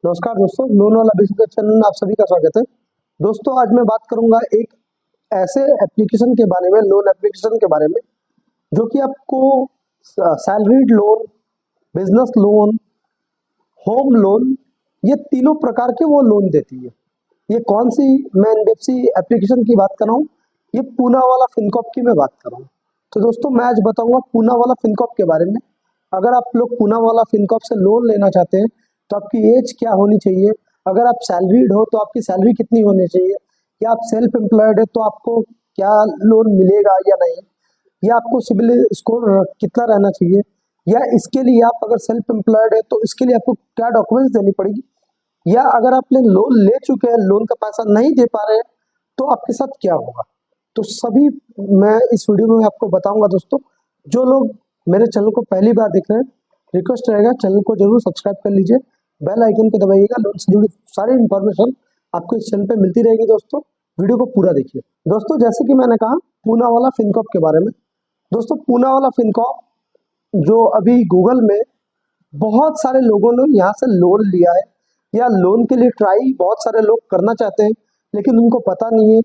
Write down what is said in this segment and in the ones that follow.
नमस्कार दोस्तों, लोन वाला बिजनेस चैनल में आप सभी का स्वागत है। दोस्तों, आज मैं बात करूंगा एक ऐसे एप्लीकेशन के बारे में, लोन एप्लीकेशन के बारे में, जो कि आपको salaried loan, business loan, home loan, ये तीनों प्रकार के वो लोन देती है। ये कौन सी, मैं एनबीएफसी एप्लीकेशन की बात कर रहा हूँ। ये पूना वाला फिनकॉप की मैं बात कर रहा हूँ। तो दोस्तों, मैं आज बताऊंगा पूना वाला फिनकॉप के बारे में। अगर आप लोग पूना वाला फिनकॉप से लोन लेना चाहते हैं तो आपकी एज क्या होनी चाहिए, अगर आप सैलरीड हो तो आपकी सैलरी कितनी होनी चाहिए, या आप सेल्फ एम्प्लॉयड है तो आपको क्या लोन मिलेगा या नहीं, या आपको सिबिल स्कोर कितना रहना चाहिए, या इसके लिए आप अगर सेल्फ एम्प्लॉयड है तो इसके लिए आपको क्या डॉक्यूमेंट्स देनी पड़ेगी, या अगर आपने लोन ले चुके हैं, लोन का पैसा नहीं दे पा रहे हैं तो आपके साथ क्या होगा। तो सभी मैं इस वीडियो में आपको बताऊंगा। दोस्तों, जो लोग मेरे चैनल को पहली बार देख रहे हैं, रिक्वेस्ट रहेगा चैनल को जरूर सब्सक्राइब कर लीजिए, बेल आइकन को दबाइएगा। लोन से जुड़ी सारी इन्फॉर्मेशन आपको इस चैनल पे मिलती रहेगी। दोस्तों, वीडियो को पूरा देखिए। दोस्तों, जैसे कि मैंने कहा पूना वाला फिनकॉप के बारे में। दोस्तों, पूना वाला फिनकॉप जो अभी गूगल में बहुत सारे लोगों ने यहाँ से लोन लिया है, या लोन के लिए ट्राई बहुत सारे लोग करना चाहते हैं, लेकिन उनको पता नहीं है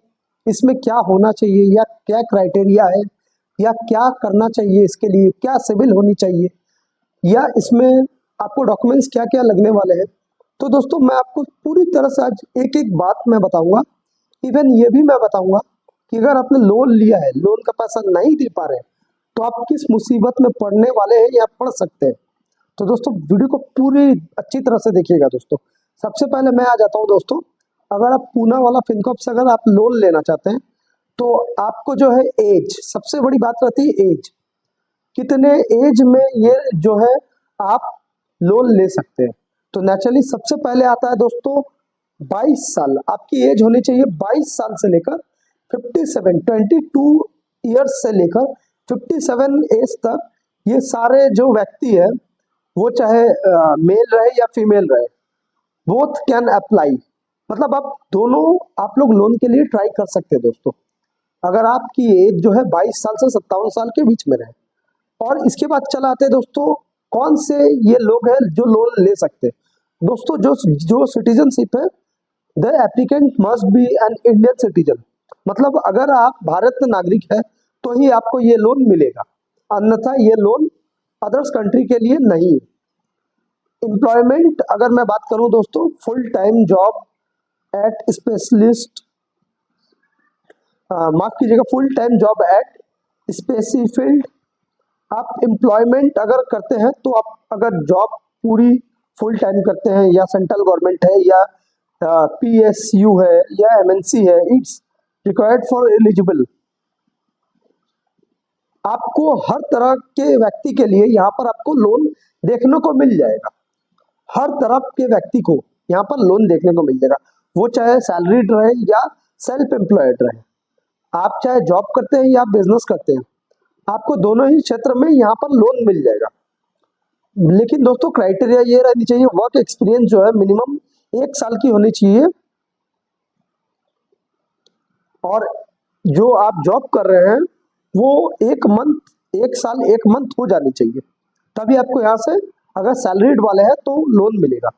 इसमें क्या होना चाहिए, या क्या क्राइटेरिया है, या क्या करना चाहिए, इसके लिए क्या सिविल होनी चाहिए, या इसमें आपको डॉक्यूमेंट्स क्या क्या लगने वाले हैं। तो दोस्तों, मैं आपको पूरी तरह से आज एक एक बात मैं बताऊंगा। इवन ये भी मैं बताऊंगा कि अगर आपने लोन लिया है, लोन का पैसा नहीं दे पा रहे हैं, तो आप किस मुसीबत में पड़ने वाले हैं या पड़ सकते हैं। तो दोस्तों, वीडियो को पूरी अच्छी तरह से देखिएगा। दोस्तों, सबसे पहले मैं आ जाता हूँ। दोस्तों, अगर आप पूना वाला फिनकॉप से अगर आप लोन लेना चाहते हैं तो आपको जो है एज, सबसे बड़ी बात रहती है एज, कितने एज में ये जो है आप लोन ले सकते हैं। तो नेचुरली सबसे पहले आता है दोस्तों 22 साल। आपकी एज होनी चाहिए 22 साल से लेकर 22 ईयर्स से लेकर 57 एज तक। ये सारे जो व्यक्ति है, वो चाहे मेल रहे या फीमेल रहे, बोथ कैन अप्लाई। मतलब आप दोनों, आप लोग लोन के लिए ट्राई कर सकते हैं। दोस्तों, अगर आपकी एज जो है 22 साल से 57 साल के बीच में रहे। और इसके बाद चला आते हैं दोस्तों, कौन से ये लोग हैं जो लोन ले सकते हैं। दोस्तों, जो जो सिटीजनशिप है, the applicant must be an Indian citizen. मतलब अगर आप भारत के नागरिक है तो ही आपको ये लोन मिलेगा, अन्यथा ये लोन अदर्स कंट्री के लिए नहीं। एम्प्लॉयमेंट अगर मैं बात करूं दोस्तों, full time job eight specialist, माफ कीजिएगा, फुल टाइम जॉब एट स्पेसिफिल्ड। आप एम्प्लॉयमेंट अगर करते हैं तो आप अगर जॉब पूरी फुल टाइम करते हैं, या सेंट्रल गवर्नमेंट है, या पीएसयू है, या एमएनसी है, इट्स रिक्वायर्ड फॉर एलिजिबल। आपको हर तरह के व्यक्ति के लिए यहाँ पर आपको लोन देखने को मिल जाएगा। हर तरफ के व्यक्ति को यहाँ पर लोन देखने को मिल जाएगा, वो चाहे सैलरीड रहे या सेल्फ एम्प्लॉयड रहे। आप चाहे जॉब करते हैं या बिजनेस करते हैं, आपको दोनों ही क्षेत्र में यहाँ पर लोन मिल जाएगा। लेकिन दोस्तों, क्राइटेरिया ये रहनी चाहिए, वर्क एक्सपीरियंस जो है मिनिमम 1 साल की होनी चाहिए, और जो आप जॉब कर रहे हैं वो 1 साल 1 मंथ हो जानी चाहिए, तभी आपको यहाँ से अगर सैलरीड वाले हैं तो लोन मिलेगा।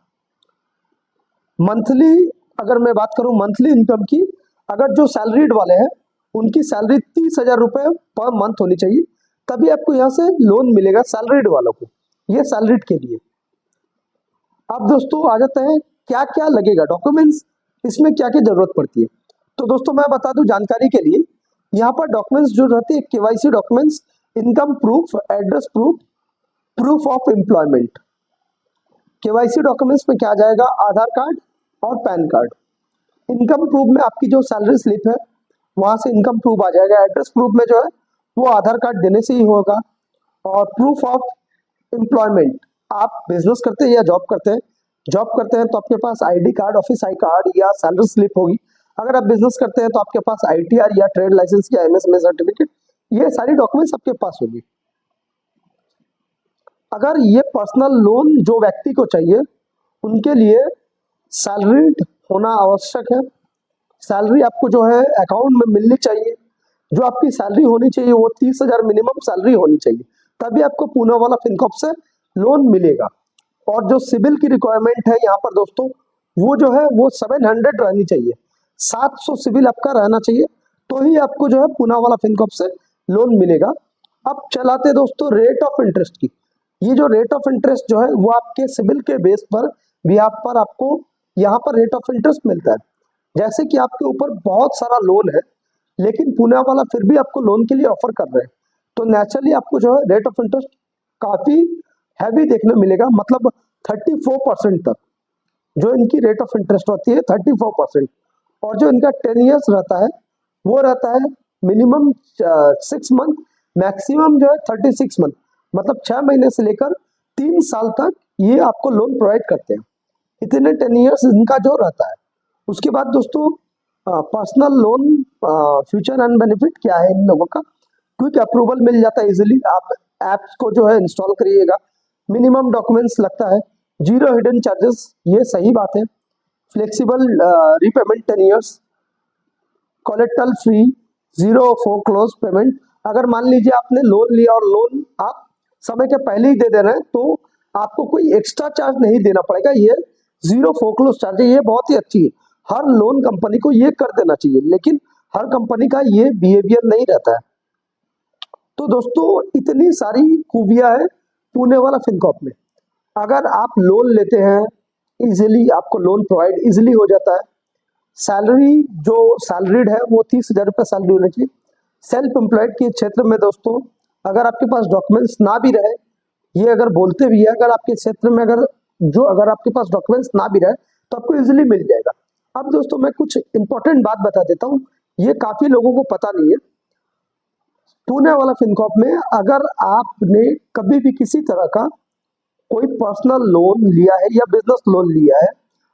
मंथली अगर मैं बात करूं, मंथली इनकम की, अगर जो सैलरीड वाले हैं उनकी सैलरी 30,000 रुपये पर मंथ होनी चाहिए, तभी आपको यहाँ से लोन मिलेगा सैलरीड वालों को। ये सैलरीड के लिए। अब दोस्तों आ जाते हैं क्या क्या लगेगा डॉक्यूमेंट्स, इसमें क्या क्या जरूरत पड़ती है। तो दोस्तों, मैं बता दूं जानकारी के लिए, यहाँ पर डॉक्यूमेंट्स जो रहते हैं, KYC documents, income proof, address proof, proof of employment. KYC documents में क्या आ जाएगा, आधार कार्ड और पैन कार्ड। इनकम प्रूफ में आपकी जो सैलरी स्लिप है वहां से इनकम प्रूफ आ जाएगा। एड्रेस प्रूफ में जो है वो आधार कार्ड देने से ही होगा। और प्रूफ ऑफ एम्प्लॉयमेंट, आप बिजनेस करते हैं या जॉब करते हैं, जॉब करते हैं तो आपके पास ID card, office I card या सैलरी स्लिप होगी। अगर आप बिजनेस करते हैं तो आपके पास आईटीआर या ट्रेड लाइसेंस या एमएसएमई सर्टिफिकेट, ये सारी डॉक्यूमेंट्स आपके पास होगी। अगर ये पर्सनल लोन जो व्यक्ति को चाहिए, उनके लिए सैलरीड होना आवश्यक है। सैलरी आपको जो है अकाउंट में मिलनी चाहिए। जो आपकी सैलरी होनी चाहिए वो 30,000 मिनिमम सैलरी होनी चाहिए, तभी आपको पूना वाला फिनकॉप से लोन मिलेगा। और जो सिविल की रिक्वायरमेंट है यहाँ पर दोस्तों, वो जो है वो 700 रहनी चाहिए, 700 सिविल आपका रहना चाहिए, तो ही आपको जो है पूनावाला फिनकॉर्प से लोन मिलेगा। अब चलाते दोस्तों रेट ऑफ इंटरेस्ट की। ये जो रेट ऑफ इंटरेस्ट जो है वो आपके सिविल के बेस पर भी आप पर आपको यहाँ पर रेट ऑफ इंटरेस्ट मिलता है। जैसे कि आपके ऊपर बहुत सारा लोन है, लेकिन पूनावाला फिर भी आपको लोन के लिए ऑफर कर रहे हैं, तो नेचुरली आपको जो है रेट ऑफ इंटरेस्ट काफी हैवी देखने मिलेगा, मतलब 34% तक जो इनकी रेट ऑफ इंटरेस्ट होती है 34%। और जो इनका 10 ईयर्स रहता है वो रहता है मिनिमम 6 मंथ, मैक्सिमम जो है 36 मंथ, मतलब 6 महीने से लेकर 3 साल तक ये आपको लोन प्रोवाइड करते हैं। इतने 10 ईयर्स इनका जो रहता है। उसके बाद दोस्तों personal loan future and benefit क्या है इन लोगों का, क्विक अप्रूवल मिल जाता है इजीली। आप ऐप्स को जो है इंस्टॉल करिएगा, मिनिमम डॉक्यूमेंट्स लगता है, 0 हिडन चार्जेस, ये सही बात है। Flexible repayment 10 years, collateral free, 0 foreclose payment. अगर मान लीजिए आपने लोन लिया और लोन आप समय के पहले ही दे दे रहे हैं तो आपको कोई एक्स्ट्रा चार्ज नहीं देना पड़ेगा, ये 0 फोरक्लोज चार्ज है, ये बहुत ही अच्छी है। हर लोन कंपनी को ये कर देना चाहिए, लेकिन हर कंपनी का ये बिहेवियर नहीं रहता है। तो दोस्तों इतनी सारी खूबियां है पूनावाला फिनकॉर्प में। अगर आप लोन लेते हैं इजीली आपको लोन प्रोवाइड इजीली हो जाता है। सैलरी जो सैलरीड है वो 30,000 रुपये सैलरी होनी चाहिए। सेल्फ एम्प्लॉयड के क्षेत्र में दोस्तों अगर आपके पास डॉक्यूमेंट्स ना भी रहे, ये अगर बोलते भी है, अगर आपके क्षेत्र में अगर आपके पास डॉक्यूमेंट्स ना भी रहे तो आपको इजीली मिल जाएगा। अब दोस्तों मैं कुछ इंपॉर्टेंट बात बता देता हूँ, ये काफी लोगों को पता नहीं है। पूनावाला फिनकॉर्प में अगर आपने कभी भी किसी तरह का कोई पर्सनल लोन लिया है या बिजनेस लोन लिया है,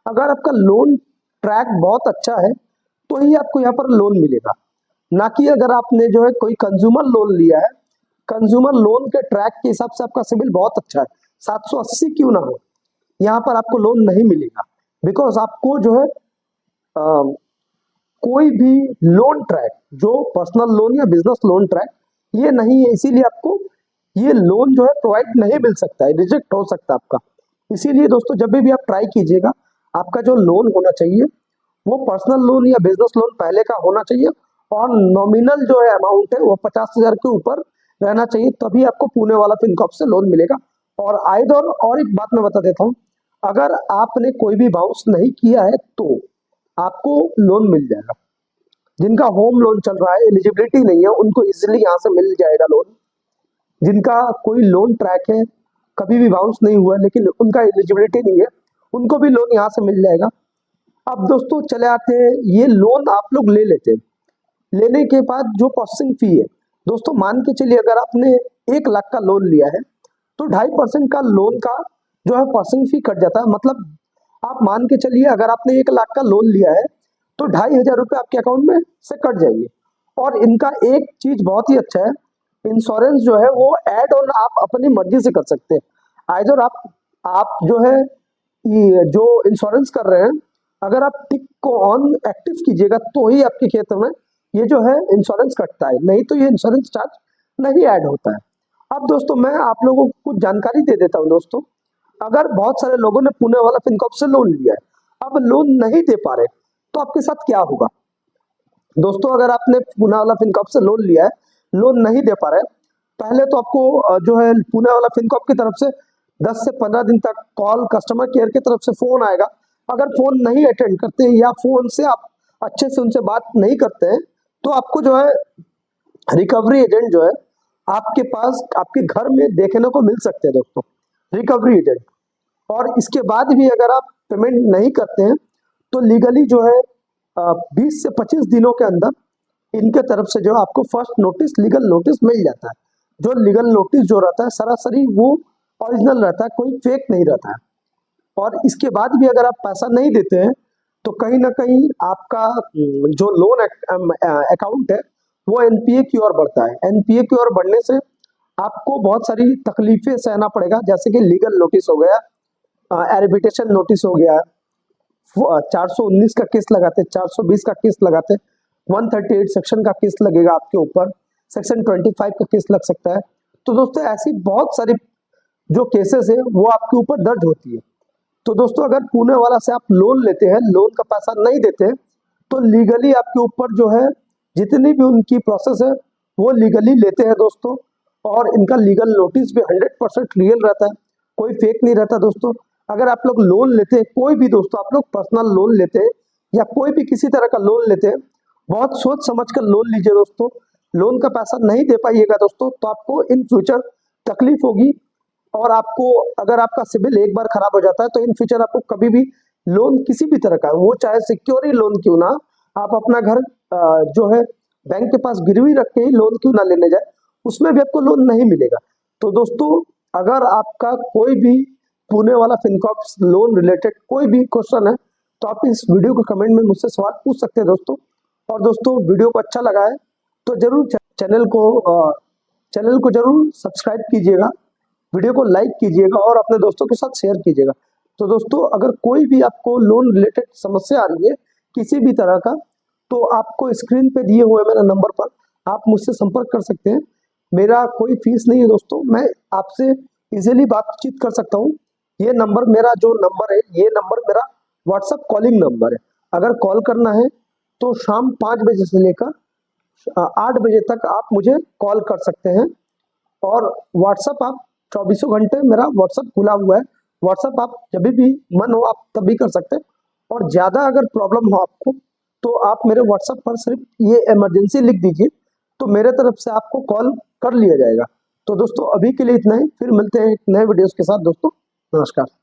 अगर आपका लोन ट्रैक बहुत अच्छा है तो ही आपको यहाँ पर लोन मिलेगा, ना कि अगर आपने जो है कोई कंज्यूमर लोन लिया है, कंज्यूमर लोन के ट्रैक के हिसाब से आपका सिविल बहुत अच्छा है, 780 क्यों ना हो, यहाँ पर आपको लोन नहीं मिलेगा। बिकॉज आपको जो है कोई भी लोन ट्रैक जो पर्सनल लोन या बिजनेस लोन ट्रैक ये नहीं है, इसीलिए आपको ये लोन जो है प्रोवाइड नहीं मिल सकता है, रिजेक्ट हो सकता है आपका। इसीलिए दोस्तों जब भी आप ट्राई कीजिएगा, आपका जो लोन होना चाहिए वो पर्सनल लोन या बिजनेस लोन पहले का होना चाहिए, और नॉमिनल जो है अमाउंट है वो 50,000 के ऊपर रहना चाहिए, तभी आपको पूनावाला फिनकॉर्प से लोन मिलेगा। और आइदर और एक बात मैं बता देता हूँ, अगर आपने कोई भी बाउंस नहीं किया है तो आपको लोन मिल जाएगा। जिनका होम लोन चल रहा है, एलिजिबिलिटी नहीं है, उनको इजीली यहाँ से मिल जाएगा लोन। जिनका कोई लोन ट्रैक है, कभी भी बाउंस नहीं हुआ है लेकिन उनका एलिजिबिलिटी नहीं है, उनको भी लोन यहाँ से मिल जाएगा। अब दोस्तों चले आते हैं, ये लोन आप लोग ले लेते हैं, लेने के बाद जो प्रोसेसिंग फी है दोस्तों, मान के चलिए अगर आपने 1 लाख का लोन लिया है तो 2.5% का लोन का जो है प्रोसेसिंग फी कट जाता है। मतलब आप मान के चलिए अगर आपने 1 लाख का लोन लिया है तो 2,500 रुपये आपके अकाउंट में से कट जाएंगे। और इनका एक चीज बहुत ही अच्छा है, इंश्योरेंस जो है वो ऐड ऑन आप अपनी मर्जी से कर सकते हैं। आइदर आप जो है ये जो इंश्योरेंस कर रहे हैं, अगर आप टिक को ऑन एक्टिव कीजिएगा तो ही आपके क्षेत्र में ये जो है इंश्योरेंस कटता है, नहीं तो ये इंश्योरेंस चार्ज नहीं ऐड होता है। अब दोस्तों मैं आप लोगों को कुछ जानकारी दे देता हूँ दोस्तों। अगर बहुत सारे लोगों ने पूनावाला फिनकॉर्प से लोन लिया है, अब लोन नहीं दे पा रहे, तो आपके साथ क्या होगा दोस्तों। अगर आपने पूनावाला फिनकॉर्प से लोन लिया है, लोन नहीं दे पा रहे, पहले तो आपको जो है पूनावाला फिनकॉर्प की तरफ से 10 से 15 दिन तक कॉल कस्टमर केयर की तरफ से फोन आएगा। अगर फोन नहीं अटेंड करते हैं या फोन से आप अच्छे से उनसे बात नहीं करते हैं तो आपको जो है रिकवरी एजेंट जो है आपके पास आपके घर में देखने को मिल सकते हैं दोस्तों, रिकवरी एजेंट। और इसके बाद भी अगर आप पेमेंट नहीं करते हैं तो लीगली जो है 20 से 25 दिनों के अंदर इनके तरफ से जो आपको फर्स्ट नोटिस लीगल नोटिस मिल जाता है। जो लीगल नोटिस जो रहता है सरासरी वो ओरिजिनल रहता है, कोई फेक नहीं रहता है। और इसके बाद भी अगर आप पैसा नहीं देते हैं तो कहीं ना कहीं आपका जो लोन अकाउंट है वो एनपीए की ओर बढ़ता है। एनपीए की ओर बढ़ने से आपको बहुत सारी तकलीफें सहना पड़ेगा, जैसे कि लीगल नोटिस हो गया, एरिबिटेशन नोटिस हो गया, 419 का केस लगाते, 420 का केस लगाते, 138 सेक्शन का केस लगेगा आपके ऊपर, सेक्शन 25 का केस लग सकता है। तो दोस्तों ऐसी बहुत सारी जो केसेस है वो आपके ऊपर दर्ज होती है। तो दोस्तों अगर पुणे वाला से आप लोन लेते हैं, लोन का पैसा नहीं देते हैं, तो लीगली आपके ऊपर जो है जितनी भी उनकी प्रोसेस है वो लीगली लेते हैं दोस्तों। और इनका लीगल नोटिस भी 100% रियल रहता है, कोई फेक नहीं रहता दोस्तों। अगर आप लोग लोन लेते हैं कोई भी दोस्तों, आप लोग पर्सनल लोन लेते हैं या कोई भी किसी तरह का लोन लेते हैं, बहुत सोच समझ कर लोन लीजिए दोस्तों। लोन का पैसा नहीं दे पाइएगा दोस्तों तो आपको इन फ्यूचर तकलीफ होगी। और आपको अगर आपका सिबिल एक बार खराब हो जाता है तो इन फ्यूचर आपको कभी भी लोन किसी भी तरह का, वो चाहे सिक्योरिटी लोन क्यों ना, आप अपना घर जो है बैंक के पास गिरवी रख के ही लोन क्यों ना लेने जाए, उसमें भी आपको लोन नहीं मिलेगा। तो दोस्तों अगर आपका कोई भी पुणे वाला फिनकॉर्प लोन रिलेटेड कोई भी क्वेश्चन है तो आप इस वीडियो को कमेंट में मुझसे सवाल पूछ सकते हैं दोस्तों। और दोस्तों वीडियो को अच्छा लगा है तो जरूर चैनल को जरूर सब्सक्राइब कीजिएगा, वीडियो को लाइक कीजिएगा और अपने दोस्तों के साथ शेयर कीजिएगा। तो दोस्तों अगर कोई भी आपको लोन रिलेटेड समस्या आ रही है किसी भी तरह का, तो आपको स्क्रीन पे दिए हुए मेरे नंबर पर आप मुझसे संपर्क कर सकते हैं। मेरा कोई फीस नहीं है दोस्तों, मैं आपसे इजीली बातचीत कर सकता हूँ। ये नंबर मेरा जो नंबर है, ये नंबर मेरा व्हाट्सएप कॉलिंग नंबर है। अगर कॉल करना है तो शाम 5 बजे से लेकर 8 बजे तक आप मुझे कॉल कर सकते हैं। और व्हाट्सएप आप 24 घंटे मेरा व्हाट्सएप खुला हुआ है, व्हाट्सएप आप जब भी मन हो आप तब भी कर सकते हैं। और ज़्यादा अगर प्रॉब्लम हो आपको तो आप मेरे व्हाट्सएप पर सिर्फ ये इमरजेंसी लिख दीजिए, तो मेरे तरफ से आपको कॉल कर लिया जाएगा। तो दोस्तों अभी के लिए इतना ही, फिर मिलते हैं एक नए वीडियोस के साथ दोस्तों। नमस्कार।